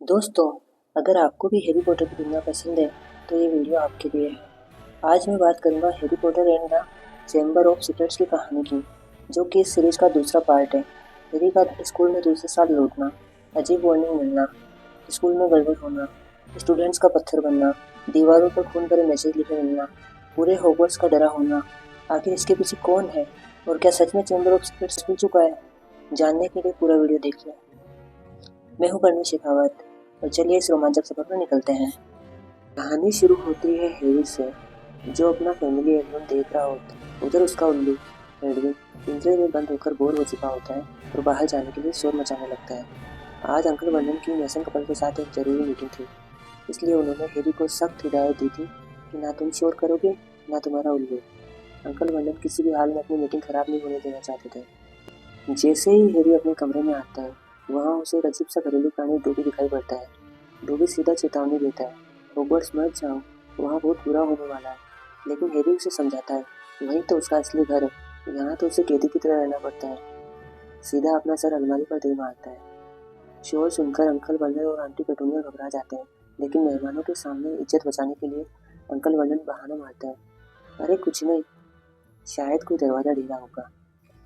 दोस्तों, अगर आपको भी हैरी पॉटर की दुनिया पसंद है तो ये वीडियो आपके लिए है। आज मैं बात करूंगा Harry Potter and the chamber of secrets की कहानी की, जो कि इस सीरीज का दूसरा पार्ट है। हैरी का स्कूल में दूसरे साल लौटना, अजीब वार्निंग मिलना, स्कूल में गड़बड़ होना, स्टूडेंट्स का पत्थर बनना, दीवारों पर खून भरे मैसेज लिखे मिलना, पूरे हॉगवर्ट्स का डरा होना। आखिर इसके पीछे कौन है और क्या सच में चैम्बर ऑफ सीक्रेट्स खुल चुका है? जानने के लिए पूरा वीडियो देख लें। मैं हूं कर्ण शेखावत और चलिए इस रोमांचक सफर पर निकलते हैं। कहानी शुरू होती है हैरी से, जो अपना फैमिली एल्बम देख रहा होता है। उधर उसका उल्लू हेडविग पिंजरे में बंद होकर बोर हो चुका होता है और बाहर जाने के लिए शोर मचाने लगता है। आज अंकल वर्नन की मैसन कपल के साथ एक जरूरी मीटिंग थी, इसलिए उन्होंने हैरी को सख्त हिदायत दी थी कि ना तुम शोर करोगे, ना तुम्हारा उल्लू। अंकल वर्नन किसी भी हाल में अपनी मीटिंग खराब नहीं होने देना चाहते थे। जैसे ही हैरी अपने कमरे में आता है, वहाँ उसे एक अजीब सा घरेलू प्राणी डोबी दिखाई पड़ता है। डोबी सीधा चेतावनी देता है, हॉगवर्ट्स मत जाओ, वहाँ बहुत बुरा होने वाला है। लेकिन हैरी उसे समझाता है, वही तो उसका असली घर है, यहाँ तो उसे कैदी की तरह रहना पड़ता है। सीधा अपना सर अलमारी पर दे मारता है। शोर सुनकर अंकल वर्नन और आंटी पेटूनिया घबरा जाते हैं, लेकिन मेहमानों के सामने इज्जत बचाने के लिए अंकल वर्नन बहाना मारता है, अरे कुछ नहीं, शायद कोई दरवाजा ढीला होगा।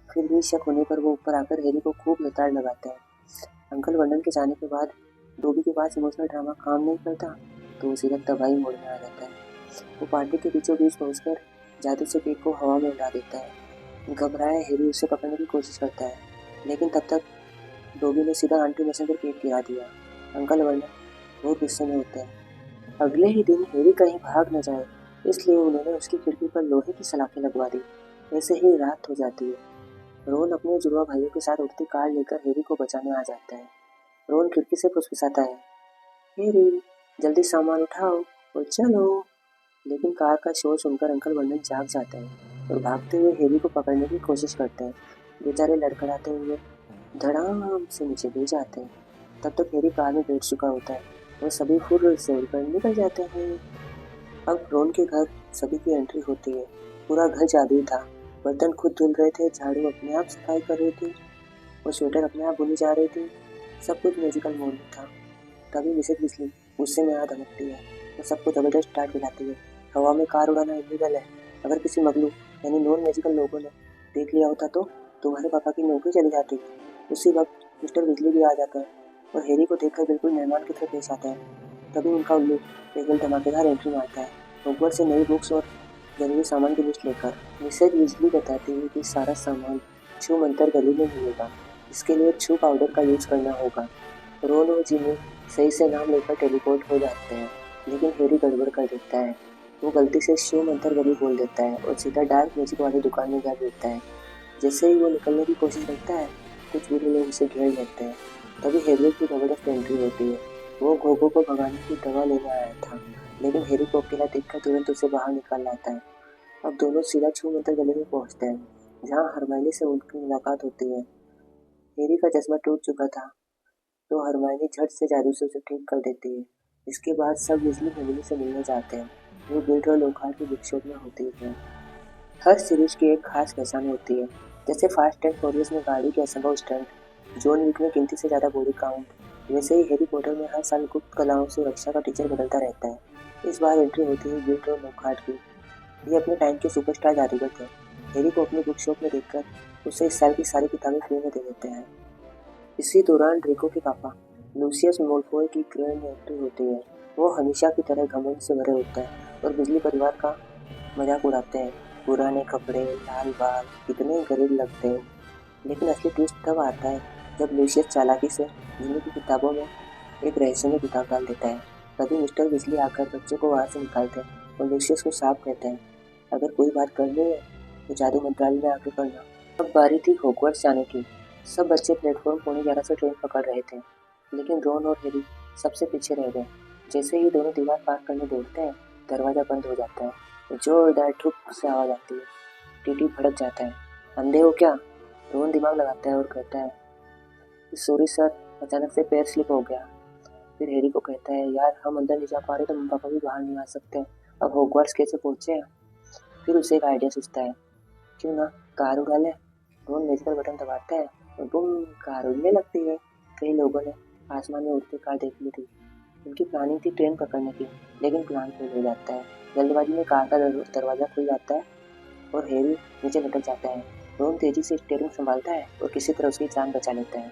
फिर भी शक होने पर वो ऊपर आकर हैरी को खूब लताड़ लगाता है। अंकल वर्नन के जाने के बाद डोबी के पास इमोशनल ड्रामा काम नहीं करता, तो वो सीधा तबाही मोड़ में आ जाता है। वो पार्टी के बीचों बीच पहुंचकर जादू से केक को हवा में उड़ा देता है। घबराया हैरी उसे पकड़ने की कोशिश करता है, लेकिन तब तक डोबी ने सीधा आंटी मैसन पर केक गिरा दिया। अंकल वर्नन बहुत गुस्से में होते हैं। अगले ही दिन हैरी कहीं भाग न जाए, इसलिए उन्होंने उसकी खिड़की पर लोहे की सलाखें लगवा दी। ऐसे ही रात हो जाती है। रोन अपने जुड़वा भाइयों के साथ उड़ती कार लेकर हैरी को बचाने आ जाता है। रोन खिड़की से फुसफुसाता है, हैरी जल्दी सामान उठाओ और चलो। लेकिन कार का शोर सुनकर अंकल वर्नन जाग जाते हैं और भागते हुए हैरी को पकड़ने की कोशिश करते हैं। बेचारे लड़खड़ाते हुए धड़ाम से नीचे गिर जाते हैं। तब तक हैरी कार में बैठ चुका होता है और सभी फुर्र से उड़कर निकल जाते हैं। अब रोन के घर सभी की एंट्री होती है। पूरा घर जादुई था। बर्तन खुद धुल रहे थे, झाड़ू अपने आप सफाई कर रही थी और स्वेटर अपने आप बुनी जा रही थी। सब कुछ मैजिकल मोड में था। तभी मिसेज बिस्ली गुस्से में आ धमकती है और सबको जबरदस्त स्टार्ट दिलाती है। हवा में कार उड़ाना इलीगल है। अगर किसी मगलू यानी नॉन मैजिकल लोगों ने देख लिया होता तो तुम्हारे पापा की नौकरी चली जाती। उसी वक्त मिस्टर बिजली भी आ जाता है और हैरी को देखकर बिल्कुल मेहमान की तरह पेश आता है। तभी उनका उल्लू एकदम धमाकेदार एंट्री मारता है, ऊपर से नई बुक्स और जरूरी सामान की लिस्ट लेकर। मिसेज बिजली बताती है कि सारा सामान छू मंतर गली में मिलेगा। इसके लिए छू पाउडर का यूज करना होगा। रोन और जिमी सही से नाम लेकर टेलीपोर्ट हो जाते हैं, लेकिन हैरी गड़बड़ कर देता है। वो गलती से शो मंतर गली बोल देता है और सीधा डार्क मैजिक वाली दुकान में जा गिरता है। जैसे ही वो निकलने की कोशिश करता है, कुछ बुरे लोग उसे घेर लेते हैं। तभी हैरी की जबरदस्त एंट्री होती है। वो घोघो को भगाने की दवा लेने आया था, लेकिन हैरी को अकेला देखकर तुरंत उसे बाहर निकाल लाता है। अब दोनों सीधा छू मंतर गली में पहुंचते हैं, जहाँ हरमाइनी से उनकी मुलाकात होती है। हैरी का चश्मा टूट चुका था, तो हरमाइनी झट से जादू से उसे ठीक कर देती है। इसके बाद सब विज़ली फैमिली से मिलने जाते हैं, जो गिल्ड और लोखंड की बुकशॉप में होती है। हर सीरीज की एक खास पहचान होती है, जैसे फास्ट एंड फ्यूरियस में गाड़ी के असंभव स्टंट, जॉन विक में गिनती से ज़्यादा बॉडी काउंट, वैसे ही हैरी पॉटर में हर साल गुप्त कलाओं से रक्षा का टीचर बदलता रहता है। इस बार एंट्री होती है गिल्ड और लोखंड की। ये अपने टाइम के सुपरस्टार जादूगर थे। हैरी को अपनी बुक शॉप में देखकर उसे इस साल की सारी किताबें फ्री में दे देते हैं। इसी दौरान ड्रेको के पापा लूसियस मोलफॉय की ग्रैंड एंट्री होती है। वो हमेशा की तरह घमंड से भरे होते हैं और बिजली परिवार का मजाक उड़ाते हैं। पुराने कपड़े, लाल बाल, कितने गरीब लगते हैं। लेकिन असली ट्विस्ट तब आता है जब लूसियस चालाकी से जिमी की किताबों में एक रहस्यमय किताब डाल देता है। तभी मिस्टर बिजली आकर बच्चों को वहां से निकालते हैं और लूसियस को साफ कहते हैं, अगर कोई बात करनी है तो जादू मंत्रालय में आके करना। अब बारी थी हॉगवर्ट्स जाने की। सब बच्चे प्लेटफॉर्म पौने 11 से ट्रेन पकड़ रहे थे, लेकिन रोन और हैरी सबसे पीछे रह गए। जैसे ही दोनों दीवार पार करने दौड़ते हैं, दरवाजा बंद हो जाता है और जोरदार ठुक से आवाज आती है। टीटी भड़क जाता है, अंधे हो क्या? रोन दिमाग लगाता है और कहता है, सॉरी सर, अचानक से पैर स्लिप हो गया। फिर हैरी को कहता है, यार हम अंदर नहीं जा पा रहे तो मम्मी पापा भी बाहर नहीं आ सकते, अब हॉगवर्ट्स कैसे पहुंचे? फिर उसे एक आइडिया सूझता है, क्यों ना कार उड़ा ले। रोन मैजिकल बटन दबाता है और बुम, कार उड़ने लगती है। कई लोगों ने आसमान में उड़ती कार देख ली थी। उनकी प्लानिंग थी ट्रेन पकड़ने की, लेकिन प्लान फेल हो जाता है। जल्दबाजी में कार का दरवाजा खुल जाता है और हैरी नीचे लटक जाता है। रोन तेजी से स्टीयरिंग संभालता है और किसी तरह उसकी जान बचा लेता है।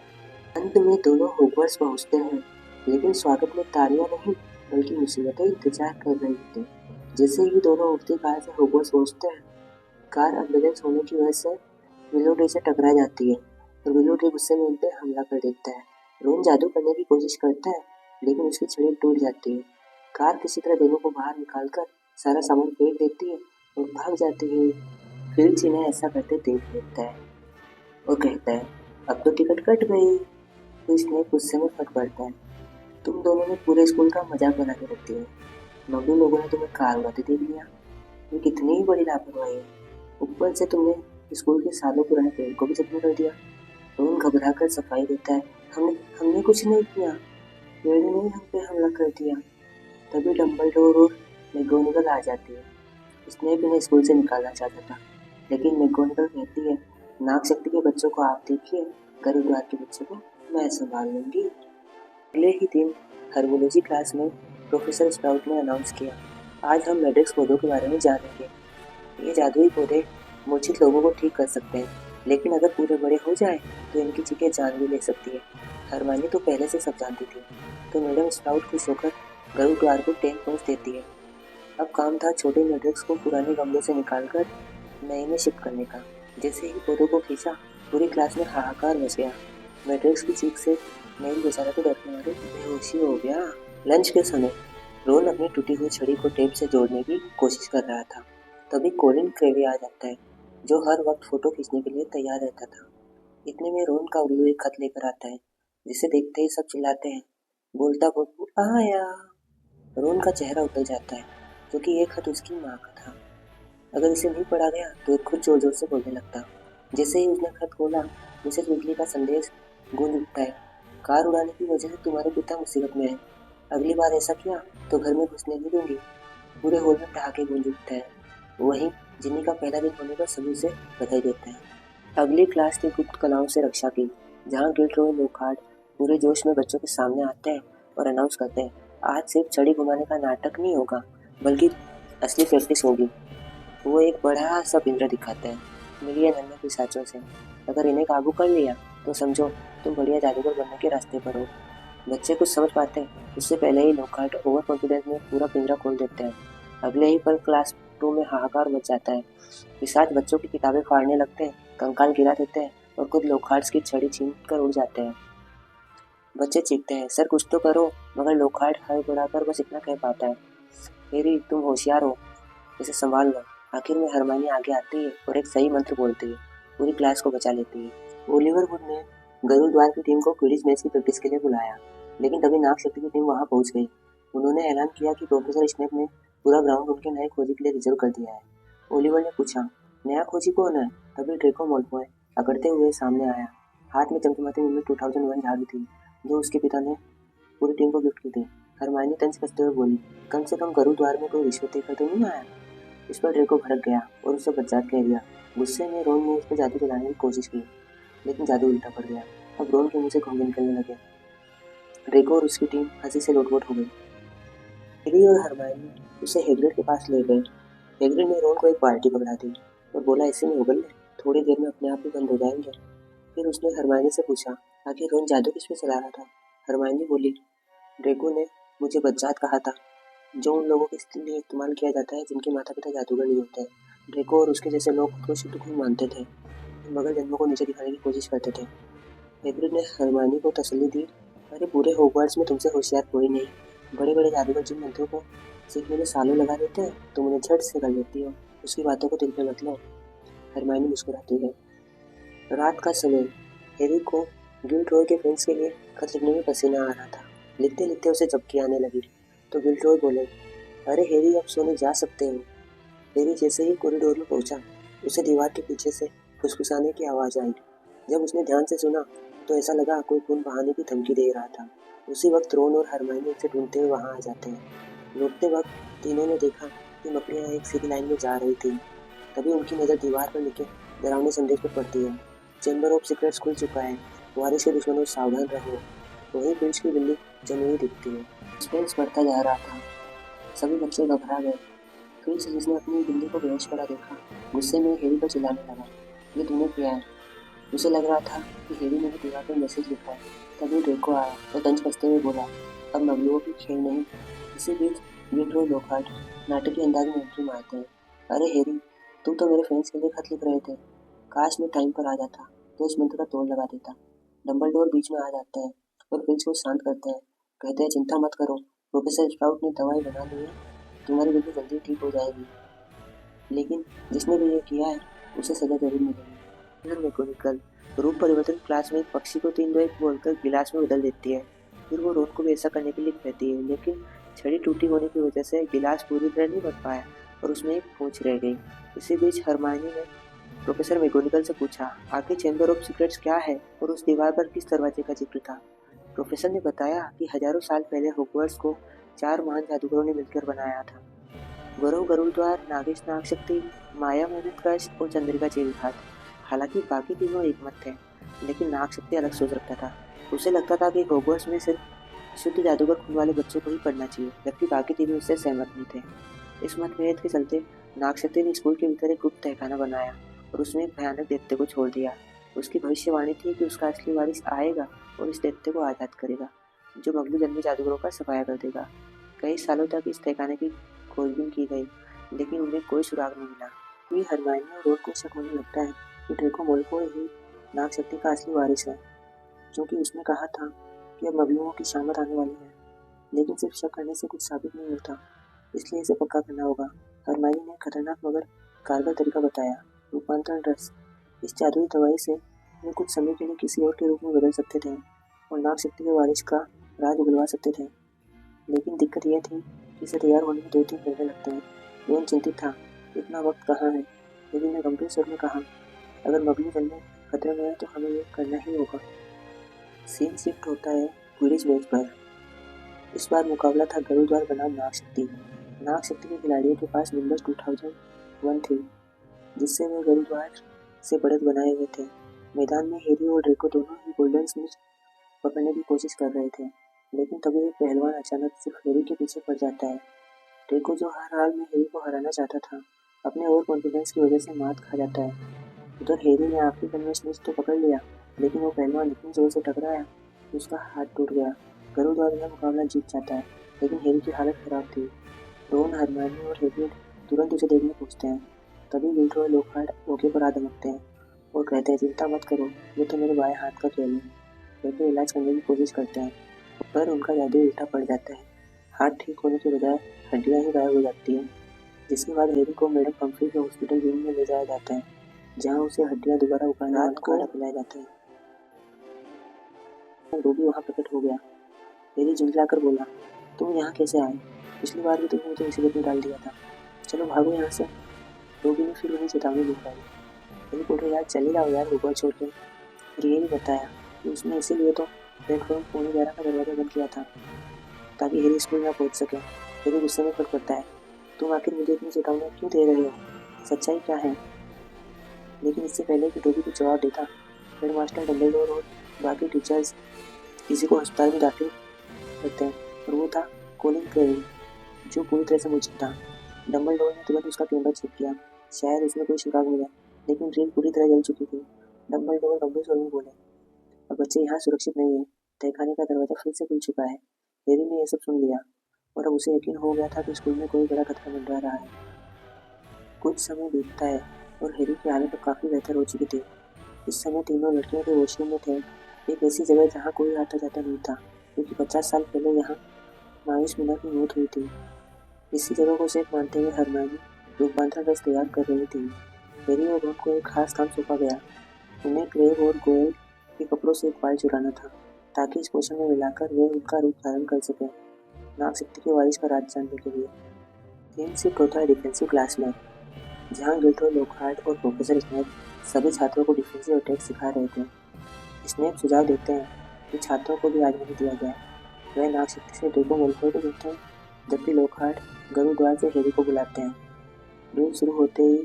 अंत में दोनों हॉगवर्ट्स पहुंचते हैं, लेकिन स्वागत में तालियां नहीं बल्कि मुसीबतें इंतजार कर रही थी। जैसे ही दोनों उड़ती कार से हॉगवर्ट्स पहुंचते हैं, कार अनबैलेंस होने की वजह से विलोडी से टकरा जाती है और विलोडी गुस्से में उन पर हमला कर देता है। रोन जादू करने की कोशिश करता है, लेकिन उसकी छड़ी टूट जाती है। कार किसी तरह दोनों को बाहर निकालकर सारा सामान फेंक देती है और भाग जाती है। फिल्च इन्हें ऐसा करते देख लेता है और कहता है, अब तो टिकट कट गई। तो स्नेप गुस्से में फट पड़ता है, तुम दोनों ने पूरे स्कूल का मजाक बना के रख दिया। मगू लोगों ने तुम्हें कार उड़ाते देख लिया। ये कितनी ही बड़ी लापरवाही है। ऊपर से तुमने स्कूल के सालों पुराने पेड़ को भी जख्मी कर दिया। रोन घबरा कर सफाई देता है, हमने हमने कुछ नहीं किया, पेड़ ने हम पे हमला कर दिया। तभी डम्बलडोर और मैगोनिगल आ जाती है। स्नेप इन्हें स्कूल से निकालना चाहता था, लेकिन मैगोनिगल कहती है, नाग शक्ति के बच्चों को आप देखिए, गरुद्वार के बच्चों को मैं संभाल लूंगी। अगले ही दिन हर्बोलॉजी क्लास में प्रोफेसर स्प्राउट ने अनाउंस किया, आज हम मैड्रिक्स पौधों के बारे में जानेंगे। ये जादुई पौधे मूर्छित लोगों को ठीक कर सकते हैं, लेकिन अगर पूरे बड़े हो जाए तो इनकी चीखें जान भी ले सकती है। हरमानी तो पहले से सब जानती थी, तो मैडम स्प्राउट खुश होकर गरुद्वार को 10 पॉइंट्स देती है। अब काम था छोटे मैड्रिक्स को पुराने गमलों से निकालकर नए में शिफ्ट करने का। जैसे ही पौधों को खींचा, पूरी क्लास में हाहाकार मच गया। मैड्रिक्स की चीख से नेल बेचारा तो डरने वाले बेहोशी हो गया। लंच के समय रोन अपनी टूटी हुई छड़ी को टेप से जोड़ने की कोशिश कर रहा था। तभी कोलिन क्रेवी आ जाता है, जो हर वक्त फोटो खींचने के लिए तैयार रहता था। इतने में रोन का उल्लू एक खत लेकर आता है, जिसे देखते ही सब चिल्लाते हैं, बोलता बब्बू आया। रोन का चेहरा उतर जाता है, क्योंकि ये खत उसकी माँ का था। अगर इसे नहीं पढ़ा गया तो एक खुद जोर जोर से बोलने लगता। जैसे ही उसने खत खोला, मिसेस विगली का संदेश गूंज उठता है, कार उड़ाने की वजह से तुम्हारे पिता मुसीबत में है। अगली बार ऐसा किया तो घर में घुसने नहीं दूंगी। पूरे हॉल में ठहाके गूंज उठते हैं। वहीं जिन्नी का पहला दिन होने पर सभी से बधाई देते हैं। अगली क्लास की गुप्त कलाओं से रक्षा की, जहाँ गिल्डरोय लोखंड पूरे जोश में बच्चों के सामने आते हैं और अनाउंस करते हैं, आज सिर्फ छड़ी घुमाने का नाटक नहीं होगा, बल्कि असली प्रैक्टिस होगी। वो एक बड़ा सा पिंजरा दिखाते हैं मिलियन अन्य पिशाचों से। अगर इन्हें काबू कर लिया तो समझो तुम बढ़िया जादूगर बनने के रास्ते पर हो। बच्चे कुछ समझ पाते हैं उससे पहले ही लोखंड ओवर कॉन्फिडेंस में पूरा पिंजरा खोल देते हैं। अगले ही पल क्लास रूम में हाहाकार मच जाता है। पिशाच बच्चों की किताबें फाड़ने लगते हैं, कंकाल गिरा देते हैं और खुद लोखंड की छड़ी छीन कर उड़ जाते हैं। बच्चे चीखते हैं, सर कुछ तो करो, मगर लोखंड हड़बड़ाकर बस इतना कह पाता है, मेरी तुम होशियार हो, इसे संभाल लो। आखिर में हरमानी आगे आती है और एक सही मंत्र बोलती है, पूरी क्लास को बचा लेती है। ओलिवर वुड ने गरुद्वार की टीम को क्विडिच मैच की प्रैक्टिस के लिए बुलाया, लेकिन तभी नाग शक्ति की टीम वहां पहुंच गई। उन्होंने ऐलान किया कि प्रोफेसर स्नेप ने पूरा ग्राउंड उनके नए खोजी के लिए रिजर्व कर दिया है। ओलिवर ने पूछा, नया खोजी कौन है? तभी ड्रेको माल्फॉय अकड़ते हुए सामने आया। हाथ में चमचमाती हुई 2001 झाड़ू थी, जो उसके पिता ने पूरी टीम को गिफ्ट की थी। हरमानी तंज कसते हुए बोली, कम से कम गरुद्वार में कोई रिश्वत देकर तो नहीं आया? इस पर ड्रेको भड़क गया और उसे बच्चा कह दिया। गुस्से में रोन ने उस पर जादू चलाने की कोशिश की, लेकिन जादू उल्टा पड़ गया। अब रोन के मुंह से घोंघे निकलने लगे। ड्रेको और उसकी टीम हंसी से लोटपोट हो गई। हैरी और हरमायनी उसे हैग्रिड के पास ले गए। हैग्रिड ने रोन को एक पार्टी पकड़ा दी और बोला, इसी में उगल ले, थोड़ी देर में अपने आप ही बंद हो जाएंगे। फिर उसने हरमायनी से पूछा, आखिर रोन जादू किस पे चला रहा था? हरमायनी बोली, ड्रेको ने मुझे बच्चात कहा था, जो उन लोगों के लिए इस्तेमाल किया जाता है जिनके माता पिता जादूगर नहीं होते। ड्रेको और उसके जैसे लोग खुद को शुद्ध खून मानते थे, मगर जन्मों को नीचे दिखाने की कोशिश करते थे। हैग्रिड ने हरमायनी को तसल्ली दी, अरे पूरे हॉगवर्ट्स में तुमसे होशियार कोई नहीं। बड़े बड़े जादूगर जिन मंत्रों को सीखने में सालों लगा देते हैं, तुम उन्हें झट से कर लेती हो। उसकी बातों को दिल पे मत लो। हरमायनी मुस्कुराती है। रात का समय हैरी को गिल्डरोय के फ्रेंड्स के लिए खत लिखने में पसीना आ रहा था। लिखते लिखते उसे झपकी आने लगी, तो गिल्डरोय बोले, अरे हैरी अब सोने जा सकते हो। हैरी जैसे ही कॉरिडोर में पहुंचा, उसे दीवार के पीछे से फुसफुसाने की आवाज़ आई। जब उसने ध्यान से सुना तो ऐसा लगा कोई खून बहाने की धमकी दे रहा था। उसी वक्त रोन और हरमायनी उसे ढूंढते हुए वहां आ जाते हैं। लौटते वक्त तीनों ने देखा कि मकड़ियाँ एक सीधी लाइन में जा रही थी। तभी उनकी नज़र दीवार पर लिखे डरावने संदेश पर पड़ती है, चैम्बर ऑफ सीक्रेट्स खुल चुका है, वारिस के दुश्मनों सावधान रहो। वही फिंच की बिल्ली जो नहीं दिखती है। सस्पेंस बढ़ता जा रहा था। सभी बच्चे घबरा गए। फिंच जिसने अपनी बिल्ली को बेहोश पड़ा देखा, गुस्से में हैरी पर चिल्लाने लगा, ये तूने किया है। उसे लग रहा था कि हैरी ने भी दीवार पर मैसेज लिखा है। तभी ड्रेको आया और तंज कसते हुए बोला, अब मगलुओं की खेल नहीं। इसी बीच गिल्ड्रोय लॉकहार्ट नाटकीय अंदाज में एंट्री मारते हैं। अरे हैरी, तुम तो मेरे फ्रेंड्स के लिए खत लिख रहे थे। काश मैं टाइम पर आ जाता तो इस मंत्र का तोड़ लगा देता। डंबलडोर बीच में आ जाते हैं और फिंच को शांत करते हैं। कहते हैं चिंता मत करो, प्रोफेसर स्प्राउट ने दवाई बना ली है, तुम्हारी बिल्ली जल्दी ठीक हो जाएगी। लेकिन जिसने भी ये किया है उसे सजा जरूर मिलेगी। फिर मैकेनिकल रूप परिवर्तन क्लास में एक पक्षी को 3-2-1 बोलकर गिलास में बदल देती है। फिर वो रोन को भी ऐसा करने के लिए कहती है, लेकिन छड़ी टूटी होने की वजह से गिलास पूरी तरह नहीं बन पाया और उसमें एक पूंछ रह गई। इसी बीच हरमायनी ने प्रोफेसर मैगोनिकल से पूछा, आखिर चैम्बर ऑफ सीक्रेट्स क्या है और उस दीवार पर किस दरवाजे का जिक्र था। प्रोफेसर ने बताया कि हजारों साल पहले हॉगवर्ट्स को 4 महान जादूगरों ने मिलकर बनाया था। गौरव गरुड़ द्वार, नागेश नागशक्ति, माया मेहनत कश और चंद्रिका चेलघाट। हालांकि बाकी तीनों एक मत थे, लेकिन नागशक्ति अलग सोच रखता था। उसे लगता था कि हॉगवर्ट्स में सिर्फ शुद्ध जादूगर खून वाले बच्चों को ही पढ़ना चाहिए, जबकि बाकी तीनों इससे सहमत नहीं थे। इस मतभेद के चलते नागशक्ति ने स्कूल के भीतर एक गुप्त तहखाना बनाया और उसमें एक भयानक दैत्य को छोड़ दिया। उसकी भविष्यवाणी थी कि उसका असली वारिस आएगा और इस दैत्य को आजाद करेगा, जो मगलू जन्मी जादूगरों का सफाया कर देगा। कई सालों तक इस तहखाने की खोजबीन की गई, लेकिन उन्हें कोई सुराग नहीं मिला। ये हरमाइनी और रोन को शक होने लगता है कि ड्रेको माल्फॉय ही नागशक्ति का असली वारिस है, क्योंकि उसने कहा था कि अब मगलुओं की शामत आने वाली है। लेकिन सिर्फ शक करने से कुछ साबित नहीं होता, इसलिए इसे पक्का करना होगा। हरमाइनी ने खतरनाक मगर कारगर तरीका बताया, रूपांतरण रस। इस जादुई दवाई से वे कुछ समय के लिए किसी और के रूप में बदल सकते थे और नागशक्ति के वारिस का राज उगलवा सकते थे। लेकिन दिक्कत यह थी कि इसे तैयार होने में 2-3 महीने लगते हैं। रोहन चिंतित था, इतना वक्त कहाँ है। लेकिन ने गंभीर स्वर में कहा, अगर मगलू जन्मे खतरे में है तो हमें ये करना ही होगा। सीन शिफ्ट होता है क्विडिच मैच पर। इस बार मुकाबला था गरुड़ द्वार बनाम नागशक्ति। नागशक्ति के खिलाड़ियों के पास विंडोज 2001 थी, जिससे वे गरुड़ द्वार से बढ़त बनाए हुए थे। मैदान में हैरी और ड्रेको दोनों ही गोल्डन स्मिथ पकड़ने की कोशिश कर रहे थे, लेकिन तभी एक पहलवान अचानक सिर्फ हैरी के पीछे पड़ जाता है। ड्रेको, जो हर हाल में हैरी को हराना चाहता था, अपने ओवर कॉन्फिडेंस की वजह से मात खा जाता है। उधर हैरी ने आखिरी पल में स्मिथ तो पकड़ लिया, लेकिन वो पहलवान इतनी जोर से टकराया कि उसका हाथ टूट गया। गरुड़ द्वार यह मुकाबला जीत जाता है, लेकिन हैरी की हालत खराब थी। रोन, हरमाइनी और हैग्रिड तुरंत उसे देखने पहुंचते हैं। तभी गिल्ड्रोय लॉकहार्ट मौके पर आ धमकते हैं और कहते हैं, चिंता मत करो, ये तो मेरे बाएं हाथ का खेल है। वे इलाज करने की कोशिश करते हैं, पर उनका जादू उल्टा पड़ जाता है। हाथ ठीक होने के बजाय हड्डियां ही गायब हो जाती हैं। जिसके बाद हैरी को मैडम पंफ्री के हॉस्पिटल विंग में ले जाया जाता है, जहां उसे हड्डियां दोबारा उगाने वाला खाना खिलाया जाता है। रूबी वहां प्रकट हो गया। हैरी झुंझलाकर बोला, तुम यहाँ कैसे आए? पिछली बार भी तुमने मुझे मुसीबत में डाल दिया था। चलो भागो यहाँ से। रूबी ने फिर वही चेतावनी दिखाई। हैरी पॉटर, यार चले जाओ यार होगा छोड़ के। फिर ये भी बताया कि उसने इसीलिए तो रेड रूम पौने 11 का दरवाजा बंद किया था, ताकि हैरी स्कूल ना पहुंच सके। हैरी गुस्से में फटफड़ता है, तुम आखिर मुझे इतनी चेतावनी क्यों दे रहे हो? सच्चाई क्या है? लेकिन इससे पहले कि रूबी कुछ जवाब देता, हेडमास्टर डम्बलडोर और बाकी टीचर्स किसी को अस्पताल में दाखिल करते हैं, और वो था कोलिन क्रेविल, जो पूरी तरह से मूर्छित था। डम्बलडोर ने तुरंत उसका कैमरा चेक किया, शायद इसमें कोई सुराग मिला, लेकिन ड्रिल पूरी तरह जल चुकी थी। डम्बलडोर गंभीर स्वर में बोले, अब बच्चे यहाँ सुरक्षित नहीं है, तहखाने का दरवाजा फिर से खुल चुका है। हैरी ने यह सब सुन लिया और अब उसे यकीन हो गया था कि स्कूल में कोई बड़ा खतरा मंडरा रहा है। कुछ समय बीतता है और हैरी की हालत अब काफ़ी बेहतर हो चुकी थी। इस समय तीनों लड़कियों के वॉशरूम में थे, एक ऐसी जगह जहाँ कोई आता जाता नहीं था, क्योंकि 50 साल पहले यहाँ मायूस मीना की मौत हुई थी। इसी जगह को सेफ मानते हुए हरमाइनी रूपांतरण रस तैयार कर रही थी। हैरी और रोन को एक खास काम सौंपा गया। उन्हें क्रेग और गोयल के कपड़ों से एक फाइल चुराना था, ताकि इस पोशन में मिलाकर वे उनका रूप धारण कर सकें, नागशक्ति के वारिस का राज जानने के लिए। थीम शिफ्ट होता है डिफेंसिव क्लास में, जहाँ गिल्ड्रोय लॉकहार्ट और प्रोफेसर स्नेप सभी छात्रों को डिफेंसिव अटैक सिखा रहे थे। स्नेप सुझाव देते हैं कि छात्रों को भी आजमाने दिया जाए। वह नागशक्ति से ड्रेको माल्फॉय को देखते हैं, जबकि लॉकहार्ट गरुड़ द्वार से हैरी को बुलाते हैं। ड्रिल शुरू होते ही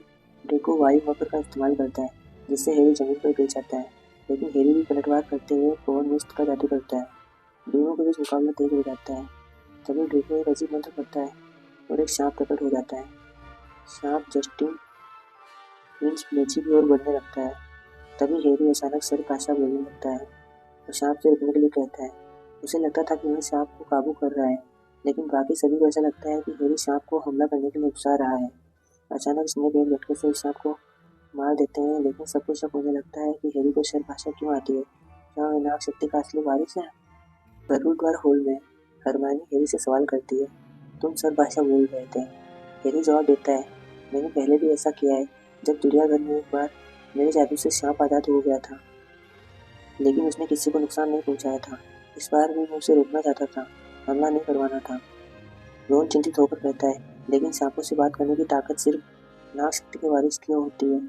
ड्रेको वायु वक्र का इस्तेमाल करता है, जिससे हैरी जमीन पर गिर जाता है, लेकिन हैरी भी पलटवार करते हुए पवन मिस्ट का जादू करता है। दोनों के बीच मुकाबला तेज हो जाता है। तभी ड्रेको एक अजीब मंत्र पड़ता है और एक सांप प्रकट हो जाता है। सांप जस्टिन प्रिंस फ्लेची की ओर बढ़ने लगता है। तभी हैरी अचानक सर भाषा बोलने लगता है और सांप से रुकने के लिए कहता है। उसे लगता था कि वह सांप को काबू कर रहा है, लेकिन बाकी सभी को ऐसा लगता है कि हैरी सांप को हमला करने के लिए उकसा रहा है। अचानक स्नेप एक झटके से उस सांप को मार देते हैं, लेकिन सबको शक होने लगता है कि हैरी को शर भाषा क्यों आती है। क्या वह नाग शक्ति का असली वारिस है? प्रवेश हॉल में हरमानी हैरी से सवाल करती है, तुम सर भाषा बोल रहे थे? हैरी जवाब देता है, मैंने पहले भी ऐसा किया है, जब चिड़ियाघर में एक बार मेरे जादू से सांप आजाद हो गया था, लेकिन उसने किसी को नुकसान नहीं पहुंचाया था। इस बार भी मैं उसे रोकना चाहता था, हमला नहीं करवाना था। रोहन चिंतित होकर कहता है, लेकिन सांपों से बात करने की ताकत सिर्फ नाग शक्ति के वारिस की होती है।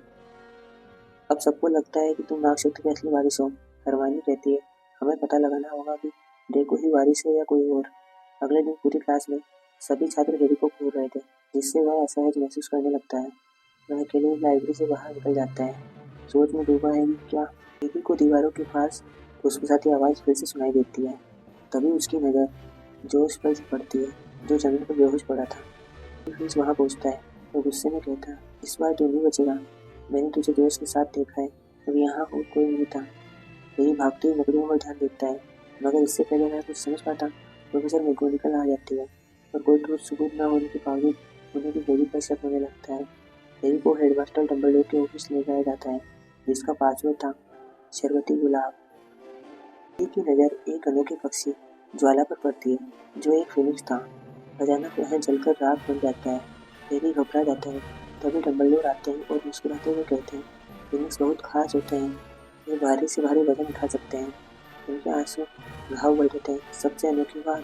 अब सबको लगता है कि तुम नाग शक्ति के असली वारिस हो। हरमानी कहती है, हमें पता लगाना होगा कि ड्रेको ही वारिस है या कोई और। अगले दिन पूरी क्लास में सभी छात्र हैरी को घूर रहे थे, जिससे वह असहज महसूस करने लगता है। वह अकेले लाइब्रेरी से बाहर निकल जाता है, सोच में डूबा है कि क्या। हैरी को दीवारों के पास फुसफुसाती आवाज़ फिर से सुनाई देती है। तभी उसकी नज़र जोश पर पड़ती है, जो जमीन पर बेहोश पड़ा था। फिर वहाँ पहुँचता है तो गुस्से में कहता है, इस बार तू नहीं बचेगा। मैंने तुझे जोश के साथ देखा है और यहाँ और कोई नहीं था। हैरी भागते हुए लकड़ियों पर ध्यान देता है, मगर इससे पहले वह कुछ समझ पाता, प्रोफेसर मैगोनिकल आ जाती है और कोई ठोस सबूत न होने के बावजूद उन्हें भी हैरी पर शक होने लगता है। हैरी को हेडमास्टर डम्बलडोर के ऑफिस ले जाया जाता है, जिसका पासवर्ड था शरबती गुलाब। हैरी की नज़र एक अनोखे पक्षी ज्वाला पर पड़ती है, जो एक फिनिक्स था। अचानक वह जलकर राख बन जाता है। हैरी घबरा जाता है। तभी डम्बलडोर आते हैं और मुस्कुराते हुए कहते हैं, फिनिक्स बहुत खास होते हैं, वे भारी से भारी वजन उठा सकते हैं, उनके आंसू घाव बढ़ जाते हैं। सबसे अनोखी बात,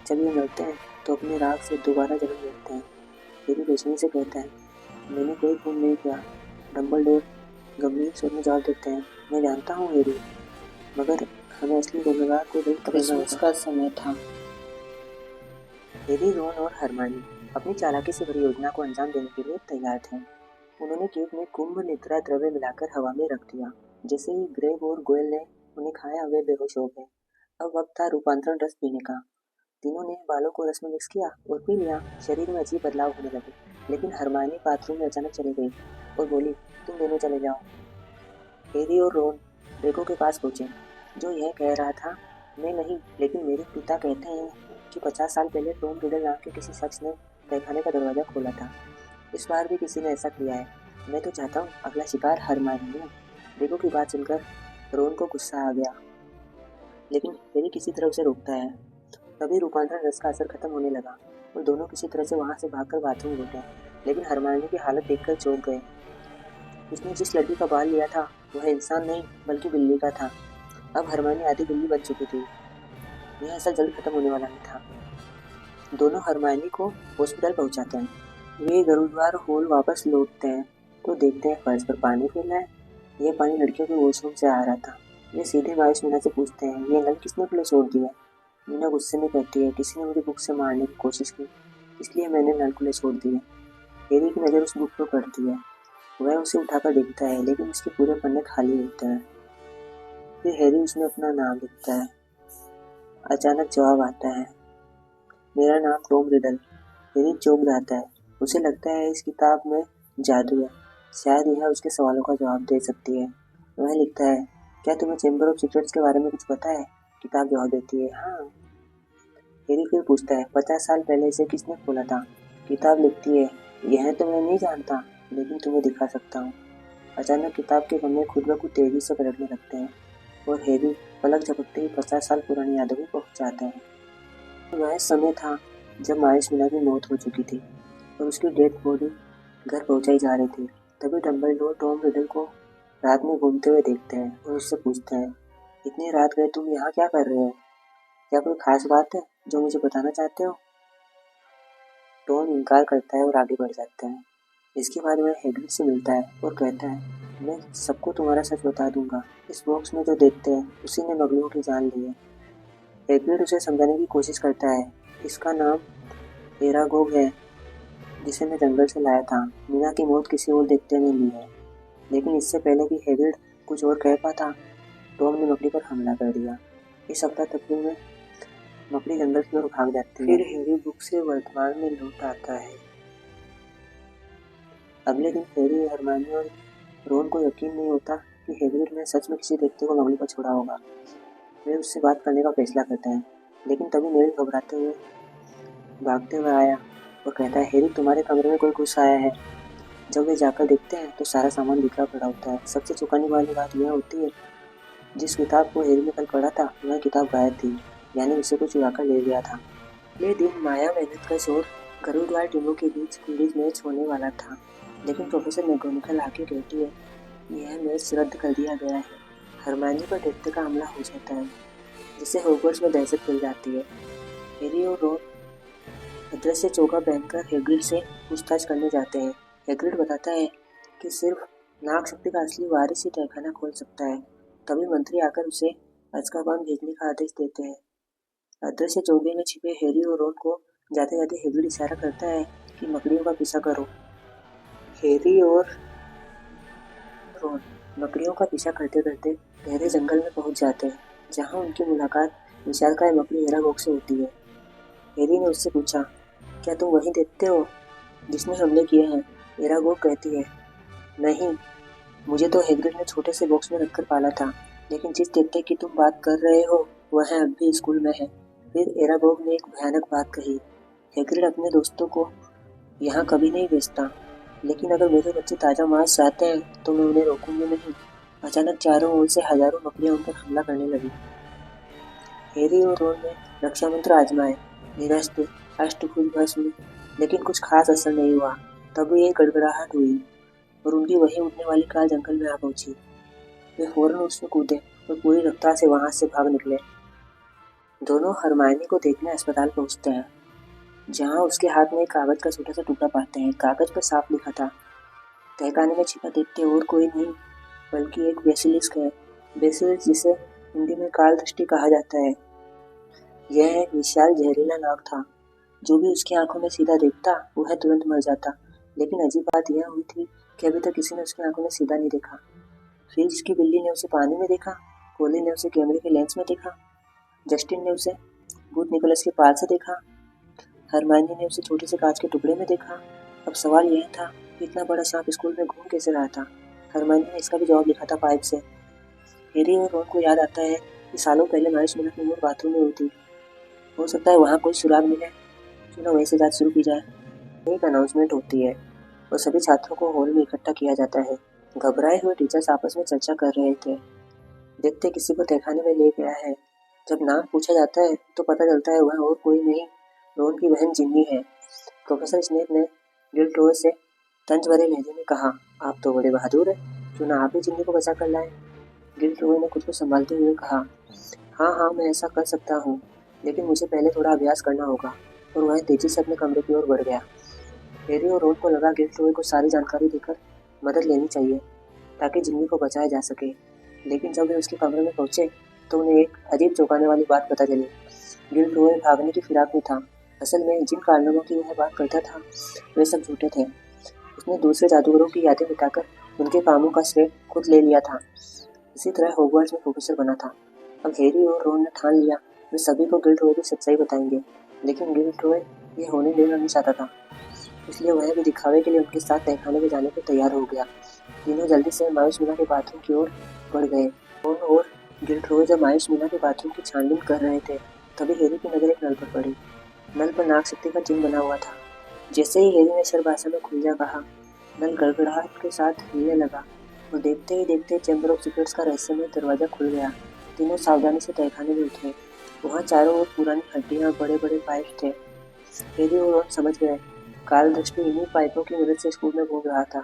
जब ये मरते हैं तो अपनी राख से दोबारा जन्म लेते हैं। हैरी बेचैनी से कहता है, मैंने कोई खून नहीं किया। डम्बलडोर गंभीर स्वर में जवाब देते हैं, मैं जानता हूँ हैरी, मगर हमें असली गुनहगार को ढूंढ पकड़ना होगा। का समय था। हैरी, रॉन और हरमानी अपनी चालाकी से भरी योजना को अंजाम देने के लिए तैयार थे। उन्होंने केक में कुंभ निद्रा द्रव्य मिलाकर हवा में रख दिया। जैसे ही ग्रेग और गोयल ने उन्हें खाया, वे बेहोश हो गए। अब वक्त था रूपांतरण रस पीने का। तीनों ने बालों को रस में मिक्स किया और पी लिया। शरीर में अजीब बदलाव होने लगे, लेकिन हरमानी बाथरूम में अचानक चली गई और बोली, तुम दोनों चले जाओ। हैरी और रोन ड्रेको के पास पहुंचे, जो यह कह रहा था, मैं नहीं, लेकिन मेरे पिता कहते हैं कि 50 साल पहले टॉम रिडल नाम के किसी शख्स ने तहखाने का दरवाजा खोला था। इस बार भी किसी ने ऐसा किया है। मैं तो चाहता हूँ अगला शिकार हरमानी हो। ड्रेको की बात सुनकर रोन को गुस्सा आ गया, लेकिन हैरी किसी तरह उसे रोकता है। तभी रूपांतरण रस का असर खत्म होने लगा और दोनों किसी तरह से वहां से भागकर बाथरूम लौटे, लेकिन हरमानी की हालत देखकर चौंक गए। उसने जिस लड़की का बाल लिया था वह इंसान नहीं बल्कि बिल्ली का था। अब हरमानी आधी बिल्ली बन चुकी थी। यह असर जल्द खत्म होने वाला नहीं था। दोनों हरमानी को हॉस्पिटल पहुंचाते हैं। वे गुरुद्वारा हॉल वापस लौटते हैं तो देखते हैं फर्श पर पानी फैला है। यह पानी लड़कियों के वॉशरूम से आ रहा था। वे सीधे मायूस मीना से पूछते हैं, ये नल किसने खुले छोड़ दिया? मीना गुस्से में कहती है, किसी ने मुझे बुक से मारने की कोशिश की, इसलिए मैंने नल खुले छोड़ दिए। हैरी की नज़र उस बुक पर पड़ती है। वह उसे उठाकर देखता है, लेकिन उसके पूरे पन्ने खाली होते हैं। फिर हैरी उसमें अपना नाम लिखता है। अचानक जवाब आता है, मेरा नाम टॉम रिडल। हैरी चौंक जाता है। उसे लगता है इस किताब में जादू है, शायद यह उसके सवालों का जवाब दे सकती है। वह लिखता है, क्या तुम्हें चैम्बर ऑफ सीक्रेट्स के बारे में कुछ पता है? किताब जवाब देती है, हाँ। हैरी फिर पूछता है, 50 साल पहले इसे किसने खोला था? किताब लिखती है, यह तो मैं नहीं जानता, लेकिन तुम्हें दिखा सकता हूँ। अचानक किताब के पन्ने खुद ब खुद तेजी से पलटने लगते हैं और हैरी पलक झपकते ही 50 साल पुरानी यादों में पहुंच जाता है। वह समय था जब मायूस मीना की मौत हो चुकी थी और उसकी डेड बॉडी घर पहुंचाई जा रही थी। तभी डम्बलडोर टॉम रिडल को रात में घूमते हुए देखते हैं और उससे पूछते हैं, इतनी रात गए तुम यहाँ क्या कर रहे हो? क्या कोई खास बात है जो मुझे बताना चाहते हो? टॉम इनकार करता है और आगे बढ़ जाता है। इसके बाद वह हैग्रिड से मिलता है और कहता है, मैं सबको तुम्हारा सच बता दूंगा। इस बॉक्स में जो देखते हैं उसी ने मगलों की जान ली है। हैग्रिड उसे समझाने की कोशिश करता है, इसका नाम एरागोग है, जिसे मैं जंगल से लाया था। मीना की मौत किसी और देखते ने ली है। लेकिन इससे पहले कि हैग्रिड कुछ और कह पाता, टॉम ने मकड़ी पर हमला कर दिया। इस अफरा तफरी में मकड़ी जंगल की ओर भाग जाती है। फिर हैरी बुक से वर्तमान में लौट आता है। अगले दिन हैरी, हरमाइनी और रोन को यकीन नहीं होता कि हैग्रिड ने सच में किसी व्यक्ति को मकड़ी पर छोड़ा होगा। वे उससे बात करने का फैसला करते हैं, लेकिन तभी नेविल घबराते हुए भागते हुए आया और कहता है, हैरी तुम्हारे कमरे में कोई घुस आया है। जब वे जाकर देखते हैं तो सारा सामान बिखरा पड़ा होता है। सबसे चौंकाने वाली बात यह होती है, जिस किताब को हैरी ने कल पढ़ा था वह किताब गायब थी, यानी उसे कोई चुरा कर ले गया था। अगले दिन माया, मेहनतकश और घरुद्वार टीमों के बीच क्विडिच मैच होने वाला था, लेकिन प्रोफेसर मैगोनिकल आके कहती है यह मैच रद्द कर दिया गया है। हरमाइनी पर दैत्य का हमला हो जाता है, जिससे हॉगवर्ट्स में दहशत फैल जाती है। हैरी और रोन अदृश्य चोगा पहनकर हैग्रिड से पूछताछ करने जाते हैं। हैग्रिड बताता है कि सिर्फ नाग शक्ति का असली वारिस ही तहखाना खोल सकता है। तभी मंत्री आकर उसे अज़्काबान भेजने का आदेश देते हैं। अदृश्य चोगे में छिपे हैरी और रोन को जाते जाते हैग्रिड इशारा करता है कि मकड़ियों का पीछा करो। हैरी और रोन मकड़ियों का पीछा करते करते गहरे जंगल में पहुंच जाते हैं, जहां उनकी मुलाकात विशालकाय मकड़ी एरागोग से होती है। हैरी ने उससे पूछा, क्या तुम वही देखते हो जिसने हमले किए हैं? एरागोग कहती है, नहीं, मुझे तो हैग्रिड ने छोटे से बॉक्स में रखकर पाला था, लेकिन जिस दैत्य की तुम बात कर रहे हो वह अब भी स्कूल में है। फिर एरागोग ने एक भयानक बात कही, हैग्रिड अपने दोस्तों को यहाँ कभी नहीं भेजता, लेकिन अगर मेरे बच्चे ताज़ा मांस चाहते हैं तो मैं उन्हें रोकूंगी नहीं। अचानक चारों ओर से हजारों मकड़ियाँ उन पर हमला करने लगी। हैरी और रोन ने रक्षा मंत्र आजमाए, निरस्त, अष्टभुज भस्म, लेकिन कुछ खास असर नहीं हुआ। तब एक गड़गड़ाहट हुई और उनकी वही उड़ने वाली कार जंगल में आ पहुंची। वे फौरन उसमें कूदे और पूरी रफ्तार से वहां से भाग निकले। दोनों हरमाइनी को देखने अस्पताल पहुंचते हैं, जहां उसके हाथ में एक कागज का छोटा सा टुकड़ा पाते हैं। कागज पर साफ लिखा था, तहखाने में छिपा दैत्य और कोई नहीं बल्कि एक बेसिलिस्क है। बेसिलिस्क, जिसे हिंदी में काल दृष्टि कहा जाता है, यह एक विशाल जहरीला नाग था। जो भी उसकी आंखों में सीधा देखता वह तुरंत मर जाता। लेकिन अजीब बात यह हुई थी कि अभी तक किसी ने उसकी आंखों में सीधा नहीं देखा। फ्रिज की बिल्ली ने उसे पानी में देखा, कोली ने उसे कैमरे के लेंस में देखा, जस्टिन ने उसे भूत निकोलस के पाल से देखा, हरमाइनी ने उसे छोटे से कांच के टुकड़े में देखा। अब सवाल यह था कि इतना बड़ा सांप स्कूल में घूम कैसे रहा था। हरमाइनी ने इसका भी जवाब लिखा था, पाइप से। हैरी और रोन को याद आता है कि सालों पहले मायूस मीना की मौत बाथरूम में हुई थी। हो सकता है वहाँ कोई सुराग मिले, क्यों ना वहीं से जांच शुरू की जाए। एक अनाउंसमेंट होती है और सभी छात्रों को हॉल में इकट्ठा किया जाता है। घबराए हुए टीचर्स आपस में चर्चा कर रहे थे। देखते किसी को तहखाने में ले गया है। जब नाम पूछा जाता है तो पता चलता है वह और कोई नहीं, रोन की बहन जिन्नी है। प्रोफेसर स्नेप ने गिल्डरोय से तंज भरे लहजे में कहा, आप तो बड़े बहादुर हैं, क्यों ना आप ही जिन्नी को बचा कर लाए। गिल्डरोय ने खुद को संभालते हुए कहा, हाँ, मैं ऐसा कर सकता हूँ, लेकिन मुझे पहले थोड़ा अभ्यास करना होगा। और वह तेजी से अपने कमरे की ओर बढ़ गया। हैरी और रोन को लगा गिल्डरोय को सारी जानकारी देकर मदद लेनी चाहिए ताकि जिन्नी को बचाया जा सके। लेकिन जब वे उसके कमरे में पहुंचे तो उन्हें एक अजीब चौंकाने वाली बात पता चली। गिल्डरोय भागने की फिराक में था। असल में जिन कारनामों की वह बात करता था वे सब झूठे थे। उसने दूसरे जादूगरों की यादें मिटाकर उनके कामों का श्रेय खुद ले लिया था। इसी तरह हॉगवर्ट्स में प्रोफेसर बना था। अब हैरी और रोन ने ठान लिया वे सभी को गिल्डरोय की सच्चाई बताएंगे, लेकिन गिल्डरोय ये होने देना नहीं चाहता था, इसलिए वह भी दिखावे के लिए उनके साथ तहखाने में जाने को तैयार हो गया। तीनों जल्दी से मायूस मीना के बाथरूम की ओर बढ़ गए। रोन और गिल्डरोय जब मायूस मीना के बाथरूम की छानबीन कर रहे थे तभी हैरी की नजर एक नल पर पड़ी। नल पर नाग शक्ति का चिन्ह बना हुआ था। जैसे ही हैरी ने शर भाषा में खुल जा कहा, नल गड़गड़ाहट के साथ हिलने लगा और देखते ही देखते चैम्बर ऑफ सीक्रेट्स का रहस्यमय दरवाजा खुल गया। तीनों सावधानी से तहखाने में उतरे। वहाँ चारों ओर पुरानी हड्डियाँ और बड़े बड़े पाइप थे। हैरी और रोन समझ गए, काल दृष्टि इन्हीं पाइपों की मदद से स्कूल में घूम रहा था।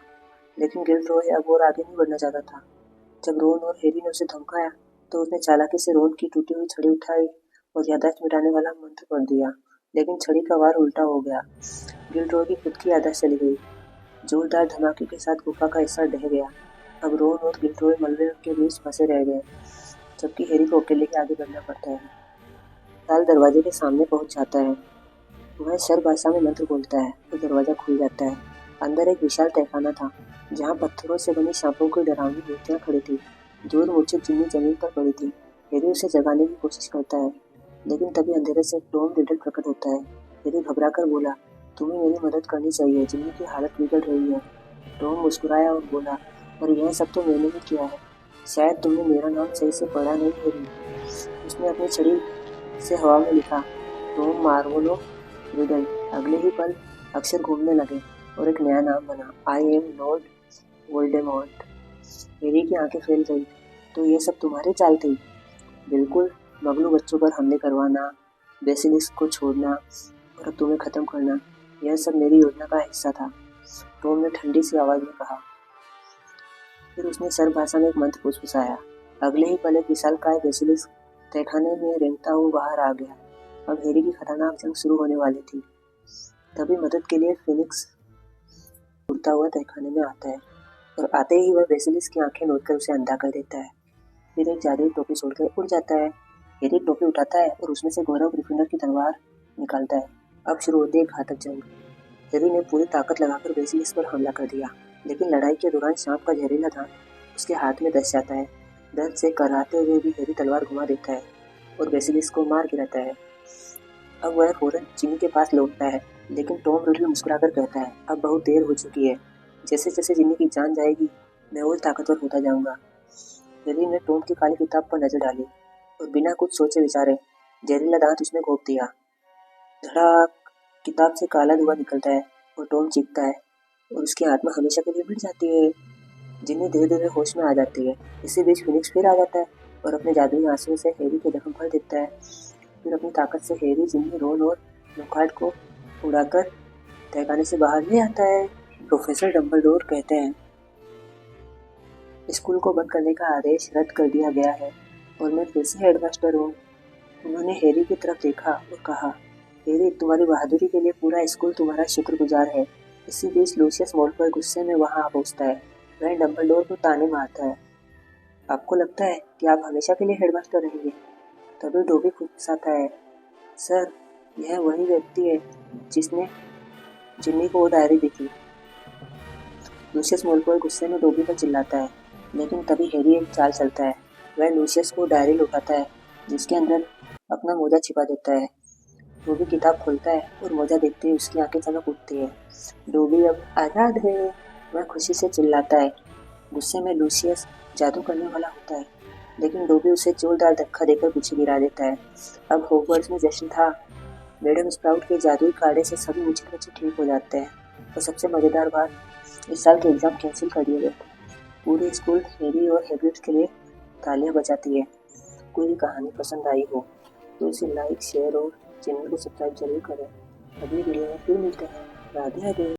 लेकिन गिल्डरोय अब और आगे नहीं बढ़ना चाहता था। जब रोन और हैरी ने उसे धमकाया तो उसने चालाकी से रोन की टूटी हुई छड़ी उठाई और याददाश्त मिटाने वाला मंत्र पढ़ दिया, लेकिन छड़ी का वार उल्टा हो गया। गिल्डरोय की खुद की याददाश्त चली गई। जोरदार धमाके के साथ गुफा का हिस्सा ढह गया। अब रोन और गिल्डरोय मलबे के बीच फंसे रह गए, जबकि हैरी को अकेले ही आगे बढ़ना पड़ता है। साल दरवाजे के सामने पहुंच जाता है। वह शर भाषा में मंत्र बोलता है तो दरवाजा खुल जाता है। अंदर एक विशाल तहखाना था, जहाँ पत्थरों से बनी सांपों की डरावनी मूर्तियां खड़ी थी। दूर मूर्छित जिन्नी जमीन पर पड़ी थी। हैरी उसे जगाने की कोशिश करता है, लेकिन तभी अंधेरे से टॉम रिडल प्रकट होता है। हैरी घबरा कर बोला, तुम्हें मेरी मदद करनी चाहिए, जिन्नी की हालत बिगड़ रही है। टॉम मुस्कुराया और बोला, पर यह सब तो मैंने ही किया है। शायद तुमने मेरा नाम सही से पढ़ा नहीं हैरी। उसने अपनी छड़ी से हवा में लिखा, टॉम मार्वोलो रिडल। अगले ही पल अक्षर घूमने लगे और एक नया नाम बना, I am Lord Voldemort. Harry की आंखें फैल गई। तो ये सब तुम्हारी चाल थी? बिल्कुल, मगलू बच्चों पर हमले करवाना, बेसिलिस्क को छोड़ना और अब तुम्हें खत्म करना, यह सब मेरी योजना का हिस्सा था, टॉम ने ठंडी सी आवाज में कहा। फिर उसने सर्व भाषा में एक मंत्र फुसफुसाया। अगले ही पल एक विशालकाय बेसिलिस्क तहखाने में रेंगता हुआ बाहर आ गया। अब हैरी की खतरनाक जंग शुरू होने वाली थी। तभी मदद के लिए फिनिक्स उड़ता हुआ तहखाने में आता है और आते ही वह बेसिलिस्क की आंखें नोचकर उसे अंधा कर देता है। फिर एक जादुई टोपी छोड़कर उड़ जाता है। हैरी टोपी उठाता है और उसमें से गौरव ग्रिफिंडर की तलवार निकालता है। अब शुरू होती है घातक जंग। हैरी ने पूरी ताकत लगाकर बेसिलिस्क पर हमला कर दिया, लेकिन लड़ाई के दौरान सांप का जहरीला दांत उसके हाथ में धंस जाता है। दर्द से कराहते हुए भी हैरी तलवार घुमा देता है और बेसिलिस्क को मार गिराता है। अब वह फौरन जिमी के पास लौटता है, लेकिन टॉम रिडल मुस्कुराकर कहता है, अब बहुत देर हो चुकी है। जैसे जैसे जिमी की जान जाएगी, मैं और ताकतवर होता जाऊंगा। हैरी ने टॉम की काली किताब पर नजर डाली और बिना कुछ सोचे विचारे जहरीला दांत उसमें घोंप दिया। धड़ाक! किताब से काला धुआं निकलता है और टॉम चीखता है और उसकी आत्मा हमेशा के लिए मिट जाती है। जिन्नी धीरे धीरे होश में आ जाती है। इसी बीच फिनिक्स फिर आ जाता है और अपने जादुई आंसुओं से हैरी के जख्म भर देता है। फिर अपनी ताकत से हैरी, जिमी, रोन और लॉकहार्ट को उड़ाकर तहखाने से बाहर ले आता है। प्रोफेसर डम्बलडोर कहते हैं, स्कूल को बंद करने का आदेश रद्द कर दिया गया है और मैं फिर से हेडमास्टर हूँ। उन्होंने हैरी की तरफ देखा और कहा, हैरी, तुम्हारी बहादुरी के लिए पूरा स्कूल तुम्हारा शुक्रगुजार है। इसी बीच लूसियस वॉल्टर गुस्से में वहां आ पहुंचता है। वह डम्बलडोर को ताने मारता है, आपको लगता है कि आप हमेशा के लिए हेडमास्टर रहेंगे? तभी डोबी फुसफुसाता है, सर, यह वही व्यक्ति है जिसने जिन्नी को वो डायरी दी थी। लूसियस मोलफॉय गुस्से में डोबी पर चिल्लाता है, लेकिन तभी हैरी एक चाल चलता है। वह लूसियस को डायरी लौटाता है, जिसके अंदर अपना मोजा छिपा देता है। डोबी किताब खोलता है और मोजा देखते ही उसकी आंखें चमक उठती है। डोबी अब आजाद है, वह खुशी से चिल्लाता है। गुस्से में लूसियस जादू करने वाला होता है, लेकिन डोबी उसे जोरदार धक्का देकर पीछे गिरा देता है। अब हॉगवर्ट्स में जश्न था। मैडम स्प्राउट के जादुई काढ़े से सभी मुझे बच्चे ठीक हो जाते हैं। और सबसे मजेदार बात, इस साल के एग्जाम कैंसिल कर दिए गए। पूरे स्कूल हैरी और हैग्रिड के लिए तालियां बजाती है। कोई कहानी पसंद आई हो तो इसे लाइक, शेयर और चैनल को सब्सक्राइब जरूर करें। अगली वीडियो में फिर मिलते हैं। राधे राधे।